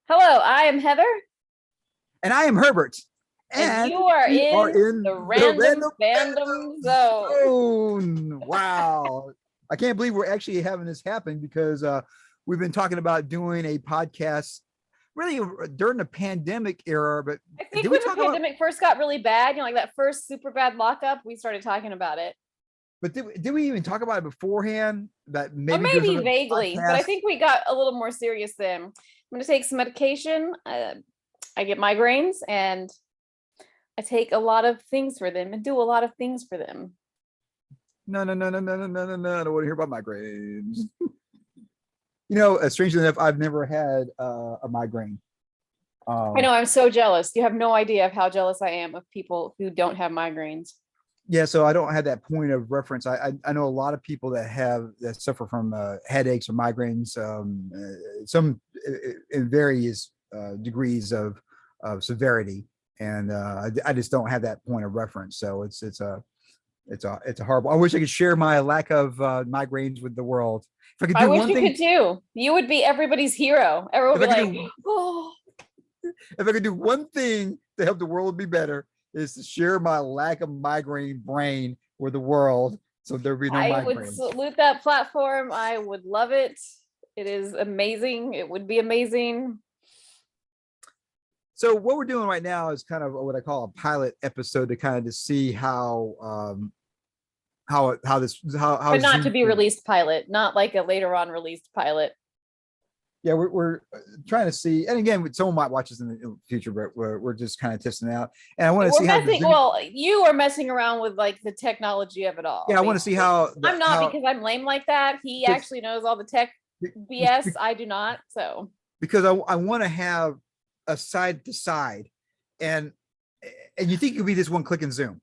Hello, I am Heather, And I am Herbert. and And you are we are in in the the Random Random Fandom Fandom Zone. Zone. Wow. I can't believe we're actually having this happen because we've been talking about doing a podcast really during the pandemic era. But I think did we when the talk about, pandemic first got really bad, like that first super bad lockup, we started talking about it. but did we even talk about it beforehand? That Or maybe there's maybe another vaguely, but I podcast? think we got a little more serious then. I'm going to take some medication. I get migraines and I take a lot of things for them and do a lot of things for them. No, no, no, no, no, no, no, no, no. I don't want to hear about migraines. Strangely enough, I've never had a migraine. I know, I'm so jealous. You have no idea of how jealous I am of people who don't have migraines. Yeah, so I don't have that point of reference. I know a lot of people that suffer from headaches or migraines, some in various degrees of severity, and I just don't have that point of reference. So it's a horrible. I wish I could share my lack of migraines with the world. If I could I do wish one you thing, could too. You would be everybody's hero. Everyone if would I be could like, do oh, if I could do one thing to help the world be better, is to share my lack of migraine brain with the world, so there'd be no I would migraines. salute that platform. I would love it. It is amazing. It would be amazing. So what we're doing right now is kind of what I call a pilot episode to kind of to see how this how But not to Zoom. be released pilot, not like a later on released pilot. Yeah, we're trying to see, and again, someone might watch this in the future, but we're just kind of testing it out, and I want to We're see how the messing, Zoom. well, you are messing around with like the technology of it all, Yeah, I want to see basically. how I'm not because I'm lame like that. He because actually knows all the tech BS. I do not. So because I want to have a side to side, and and you think it could be this one click in Zoom,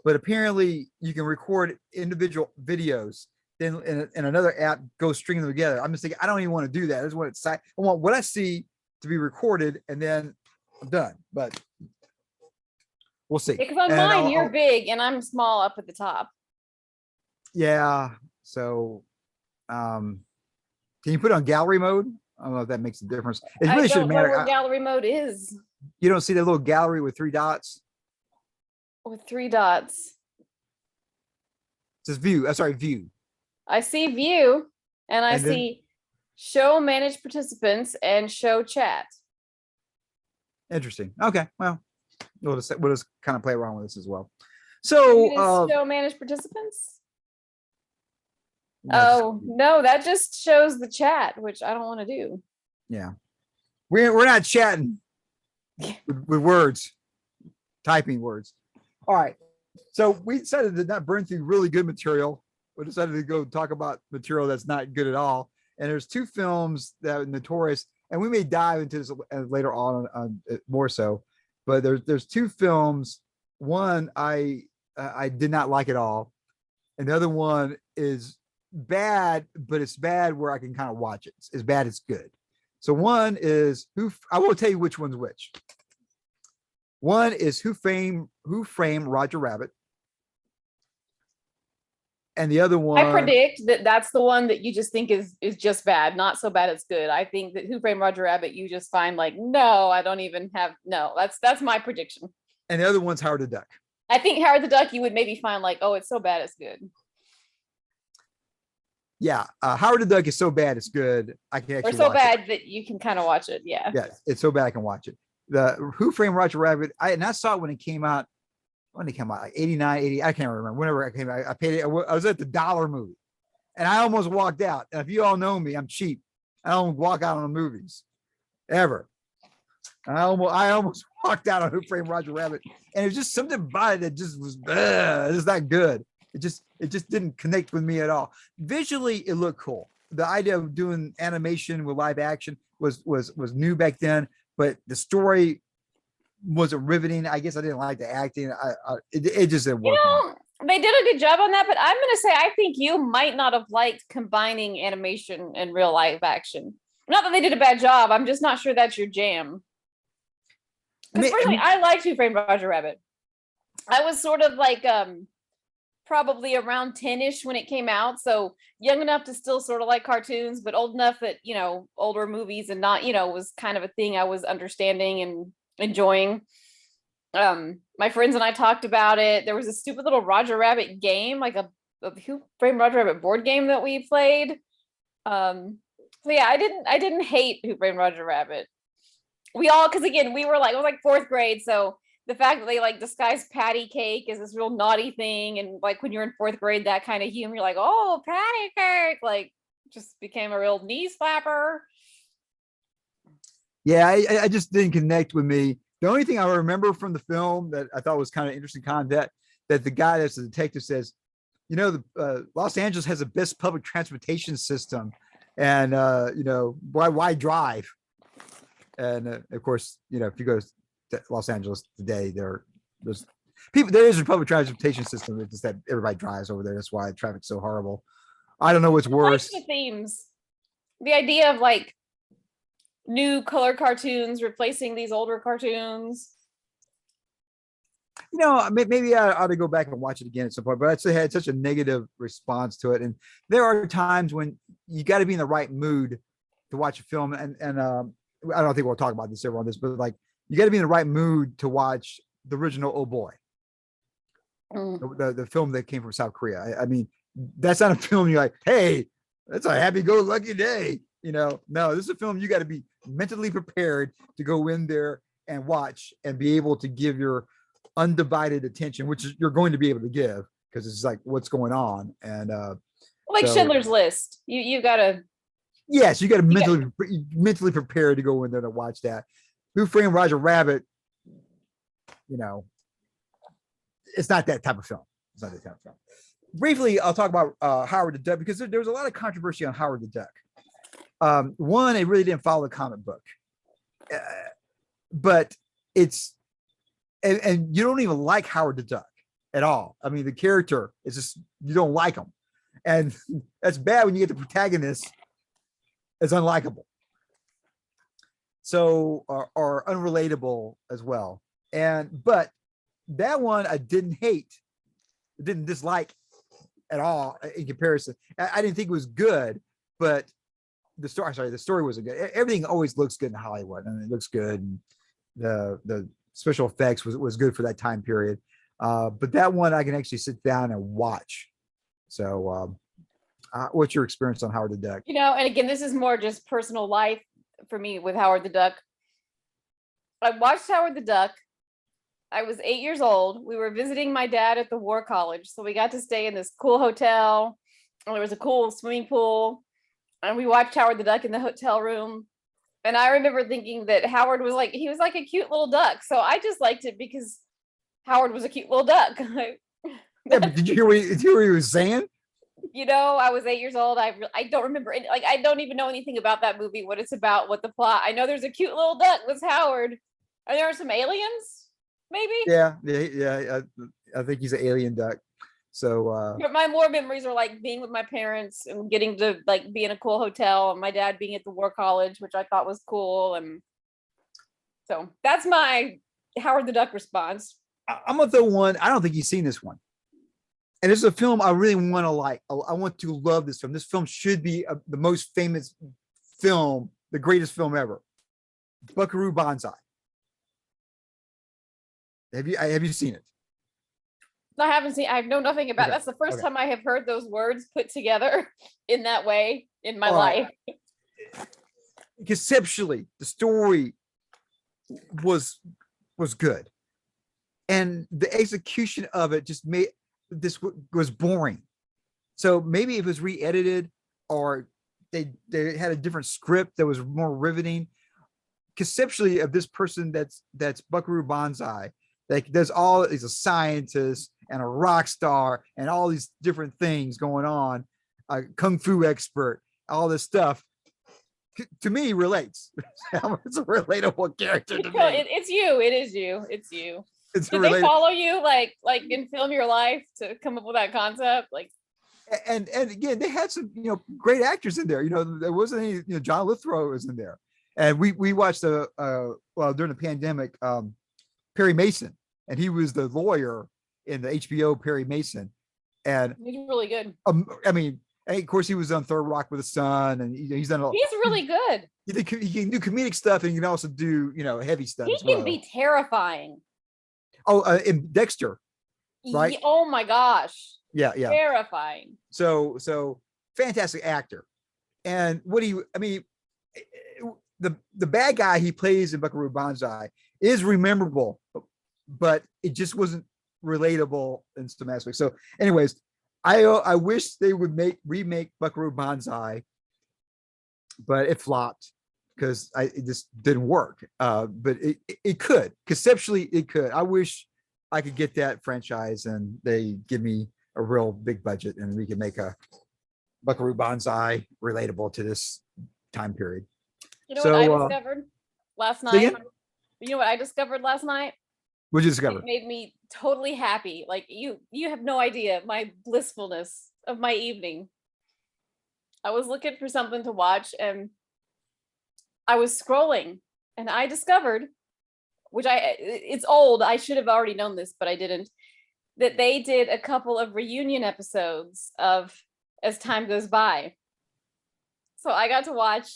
but apparently you can record individual videos, then in another app go string them together. I'm just thinking I don't even want to do that. I just want I want what I see to be recorded, and then I'm done. But we'll see. because on And mine you're big and I'm small up at the top. yeah. So can you put it on gallery mode? I don't know if that makes a difference. It I really shouldn't don't know matter. where gallery mode is You don't see that little gallery with three dots? with three dots. It says view. Sorry, view. I see view and I And then see show manage participants and show chat. interesting. Okay. Well, we'll just kind of play around with this as well. Maybe So it is show manage participants. just, Oh no, that just shows the chat, which I don't want to do. yeah. We're not chatting with words, typing words. All right. So we decided to not burn through really good material. We decided to go talk about material that's not good at all. And there's two films that are notorious, and we may dive into this later on more so. But there's two films. One I did not like at all, and the other one is bad, but it's bad where I can kind of watch it. It's bad, it's good. So one is I won't tell you which one's which. One is Who Framed Roger Rabbit, and the other I one, predict that that's the one that you just think is just bad, not so bad it's good. I think that Who Framed Roger Rabbit you just find like, no, I don't even have, no, that's my prediction. and the other one's Howard the Duck. I think Howard the Duck you would maybe find like, oh, it's so bad it's good. Yeah, Howard the Duck is so bad it's good. I can actually Or so watch bad it. that you can kind of watch it. Yeah. Yeah, it's so bad I can watch it. The Who Framed Roger Rabbit, I saw it when it came out. When it came out, like 89, 80, I can't remember. Whenever I came out, I paid it. I was at the dollar movie, and I almost walked out. And if you all know me, I'm cheap. I don't walk out on the movies ever. And I almost walked out on Who Framed Roger Rabbit, and it was just something about it that just was it's not good. It just didn't connect with me at all. Visually, it looked cool. The idea of doing animation with live action was new back then, but the story wasn't riveting. I guess I didn't like the acting. It just didn't work. They did a good job on that, but I'm gonna say I think you might not have liked combining animation and real live action. Not that they did a bad job. I'm just not sure that's your jam. Because personally, I liked Who Framed Roger Rabbit. I was sort of like probably around 10ish when it came out. So young enough to still sort of like cartoons, but old enough that, older movies and not, was kind of a thing I was understanding and enjoying. My friends and I talked about it. There was a stupid little Roger Rabbit game, like a Who Framed Roger Rabbit board game that we played. So yeah, I didn't hate Who Framed Roger Rabbit. Because again, we were like, it was like fourth grade. So the fact that they like disguise patty cake as this real naughty thing. And like when you're in fourth grade, that kind of humor, you're like, oh, patty cake, like just became a real knee slapper. Yeah, I just didn't connect with me. The only thing I remember from the film that I thought was kind of interesting content, that the guy that's the detective says, Los Angeles has the best public transportation system. And, why drive? And of course, if you go to Los Angeles today, there's people, there is a public transportation system. It's just that everybody drives over there. That's why traffic's so horrible. I don't know what's worse. Like the themes, the idea of like new color cartoons replacing these older cartoons. Maybe I ought to go back and watch it again at some point, but I actually had such a negative response to it. And there are times when you got to be in the right mood to watch a film. And I don't think we'll talk about this ever on this, but like, you got to be in the right mood to watch the original Oh Boy, the film that came from South Korea. I mean, that's not a film you're like, hey, that's a happy-go-lucky day. No, this is a film you got to be mentally prepared to go in there and watch and be able to give your undivided attention, which is you're going to be able to give because it's like what's going on. And like Schindler's List, you gotta. Yes, you got to mentally prepare to go in there to watch that. Who Framed Roger Rabbit? It's not that type of film. It's not that type of film. Briefly, I'll talk about Howard the Duck because there was a lot of controversy on Howard the Duck. One, it really didn't follow the comic book, but it's and you don't even like Howard the Duck at all. I mean, the character is just you don't like him, and that's bad when you get the protagonist as unlikable, so or unrelatable as well. But that one I didn't hate, didn't dislike at all in comparison. I didn't think it was good, but the story wasn't good. Everything always looks good in Hollywood, and it looks good. And the special effects was good for that time period. But that one I can actually sit down and watch. So what's your experience on Howard the Duck? And again, this is more just personal life for me with Howard the Duck. I watched Howard the Duck. I was 8 years old. We were visiting my dad at the War College. So we got to stay in this cool hotel. And there was a cool swimming pool. And we watched Howard the Duck in the hotel room. And I remember thinking that Howard was like a cute little duck. So I just liked it because Howard was a cute little duck. Yeah, but did you hear what he was saying? I was 8 years old. I don't remember any, I don't even know anything about that movie, what it's about, what the plot. I know there's a cute little duck with Howard. Are there some aliens? Maybe. Yeah. I think he's an alien duck. So but my more memories are like being with my parents and getting to like be in a cool hotel, and my dad being at the War College, which I thought was cool. And so that's my Howard the Duck response. I'm gonna throw one. I don't think you've seen this one. And this is a film I really want to like. I want to love this film. This film should be the most famous film, the greatest film ever. Buckaroo Banzai. Have you seen it? I haven't seen. I know nothing about. Okay. That's the first time I have heard those words put together in that way in my life. Conceptually, the story was good, and the execution of it just made this was boring. So maybe if it was re-edited, or they had a different script that was more riveting. Conceptually, of this person that's Buckaroo Banzai, like he's a scientist and a rock star and all these different things going on, kung fu expert, all this stuff. To me, relates. It's a relatable character to me. It's you. It is you. It's you. Did they follow you like in Film Your Life to come up with that concept? Like, and again, they had some great actors in there. There wasn't any. John Lithgow was in there, and we watched during the pandemic, Perry Mason, and he was the lawyer in the HBO Perry Mason. And He's really good. I mean, of course, he was on Third Rock with the Sun, and he's done a. He's really good. He can do comedic stuff, and he can also do heavy stuff He as can well. be terrifying. Oh, in Dexter, right? Oh my gosh. Yeah. Terrifying. So fantastic actor. And what do you? I mean, the bad guy he plays in Buckaroo Banzai is memorable, but it just wasn't relatable in some aspects. So, anyways, I wish they would remake Buckaroo Banzai, but it flopped because it just didn't work. But it could conceptually, it could. I wish I could get that franchise and they give me a real big budget and we can make a Buckaroo Banzai relatable to this time period. You know what I discovered last night? You know what I discovered last night? What'd you discover? It made me totally happy. Like you have no idea my blissfulness of my evening. I was looking for something to watch and I was scrolling and I discovered, it's old. I should have already known this, but I didn't, that they did a couple of reunion episodes of As Time Goes By. So I got to watch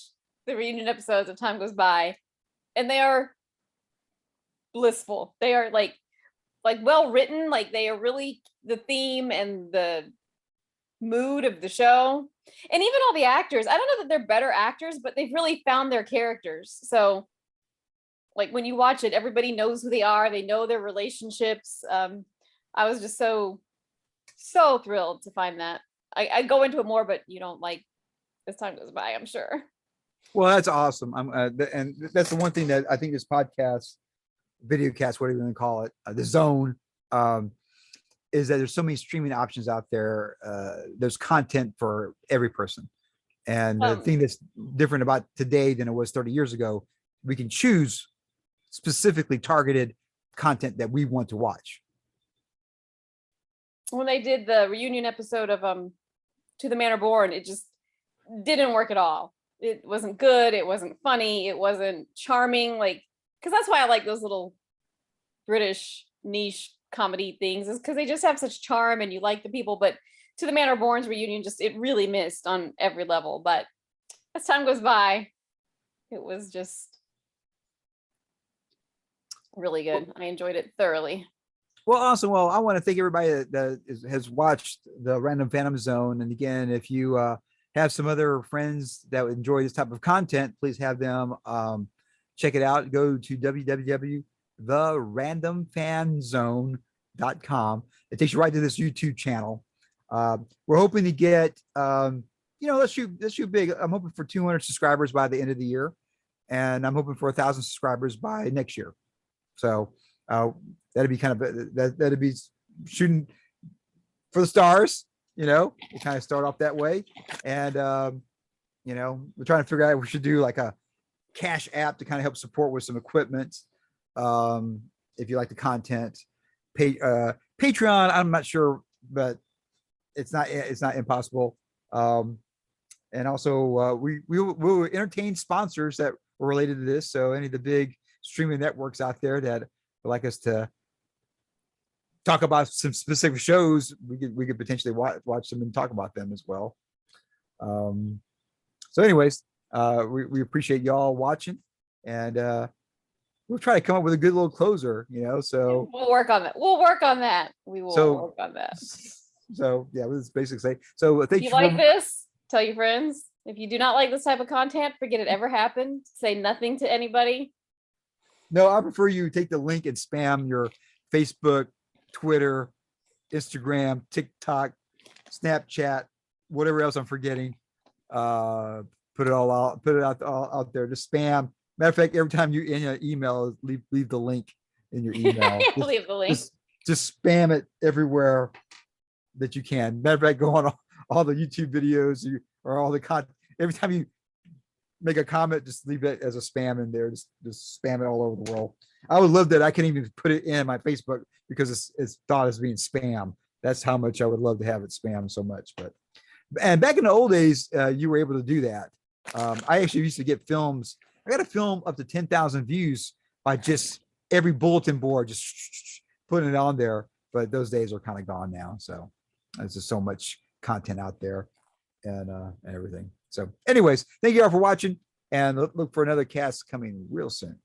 the reunion episodes of Time Goes By, and they are blissful. They are like well written. Like they are really the theme and the mood of the show. And even all the actors, I don't know that they're better actors, but they've really found their characters. So like when you watch it, everybody knows who they are. They know their relationships. I was just so thrilled to find that. I'd go into it more, but you don't like As Time Goes By, I'm sure. Well, that's awesome. And that's the one thing that I think this podcast, video cast, whatever you want to call it, the zone, is that there's so many streaming options out there. There's content for every person. And the thing that's different about today than it was 30 years ago, we can choose specifically targeted content that we want to watch. When they did the reunion episode of To the Manor Born, it just didn't work at all. It wasn't good. It wasn't funny. It wasn't charming. Like, because that's why I like those little British niche comedy things, is because they just have such charm and you like the people. But To the Manor Born's reunion, it really missed on every level. But as time goes by, it was just really good. I enjoyed it thoroughly. Well, awesome. Well, I want to thank everybody that has watched the Random Fandom Zone. And again, if you have some other friends that would enjoy this type of content, please have them check it out. Go to www.therandomfanzone.com. It takes you right to this YouTube channel. We're hoping to get, let's shoot big. I'm hoping for 200 subscribers by the end of the year. And I'm hoping for 1,000 subscribers by next year. So that'd be kind of, that'd be shooting for the stars, we kind of start off that way. And, we're trying to figure out if we should do like a cash app to kind of help support with some equipment. If you like the content, Patreon, I'm not sure, but it's not impossible. And also we'll entertain sponsors that were related to this. So any of the big streaming networks out there that would like us to talk about some specific shows, we could potentially watch them and talk about them as well. So anyways, we appreciate y'all watching, and we'll try to come up with a good little closer, so we'll work on that. We will work on that. So yeah, let's basically say, so thank you. If you like this, tell your friends. If you do not like this type of content, forget it ever happened. Say nothing to anybody. No, I prefer you take the link and spam your Facebook, Twitter, Instagram, TikTok, Snapchat, whatever else I'm forgetting. Put it out there. Just spam. Matter of fact, every time you in your email, leave the link in your email. Leave the link. Just spam it everywhere that you can. Matter of fact, go on all the YouTube videos or all the content. Every time you make a comment, just leave it as a spam in there. Just spam it all over the world. I would love that. I can't even put it in my Facebook because it's thought as being spam. That's how much I would love to have it spam so much. And back in the old days, you were able to do that. I actually used to get films. I got a film up to 10,000 views by just every bulletin board, just putting it on there. But those days are kind of gone now. So There's just so much content out there and everything. So anyways, thank you all for watching and look for another cast coming real soon.